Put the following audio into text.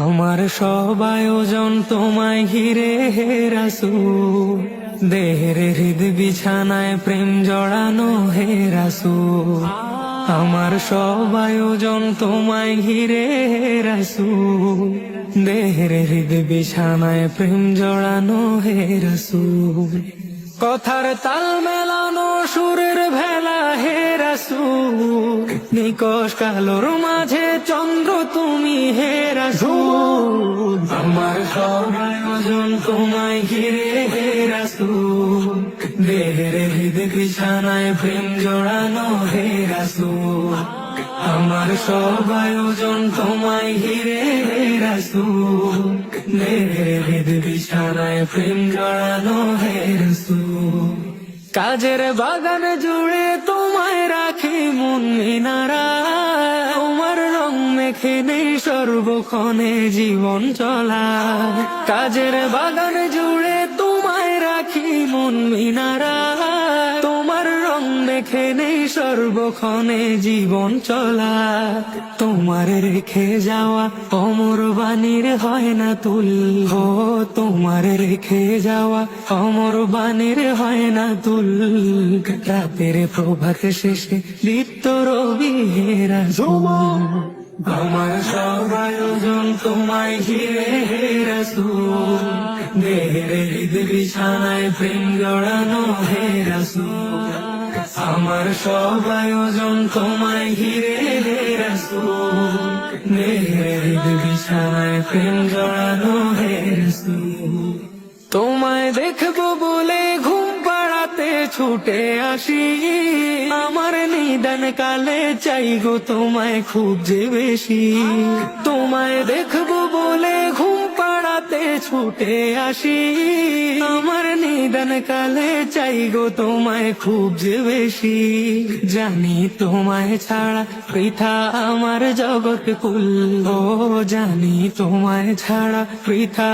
আমার সব আয়োজন তোমায় ঘিরে হে রাসূল, দেহের হৃদ বিছানায় প্রেম জড়ানো হে রাসূল। আমার সব আয়োজন তোমায় ঘিরে হে রাসূল, দেহের হৃদ বিছানায় প্রেম জড়ানো হে রাসূল। কথার তাল মেলানো সুরের ভেলা হে রাসূল, নিকশ কালোর মাঝে চন্দ্র তুমি হে রাসূল। আমার সব আয়োজন তোমায় ঘিরে হে রাসূল, দেহের হৃদ বিছানায় প্রেম জড়ানো হে রাসূল। আমার সব আয়োজন তোমায় ঘিরে হে রাসূল, দেহের হৃদ বিছানায় প্রেম জড়ানো হে রাসূল। কাজের বাগান জুড়ে তোমায় রাখি মন মিনারা, তোমার রং মেখে নেই সর্বক্ষণে জীবন চলা। কাজের বাগান জুড়ে তোমায় রাখি মন মিনারা, তোমার রং মেখে নেই সর্বক্ষণে জীবন চলা। তোমার রেখে যাওয়া অমর বাণীর হয় না তুল, ও তোমার রেখে যাওয়া অমর বাণীর হয় না তুল। রাতের প্রভাত শেষে দীপ্ত রবি হে রাসূল। আমার সব আয়োজন তোমায় ঘিরে হে রাসূল, দেহের হৃদ বিছানায় প্রেম জড়ানো হে রাসূল। আমার সব আয়োজন তোমায় ঘিরে হে রাসূল, দেহের হৃদ বিছানায় প্রেম জড়ানো হে রাসূল। তোমায় দেখবো বলে ঘুম পাড়াতে ছুটে আসি, আমার নিদান কালে চাই গো তোমায় খুব যে বেশি। তোমায় দেখবো বলে ঘুম পাড়াতে ছুটে আসি, আমার নিদান কালে চাই গো তোমায় খুব যে বেশি। জানি তোমায় ছাড়া পৃথা আমার জগৎ কুল, ও জানি তোমায় ছাড়া পৃথা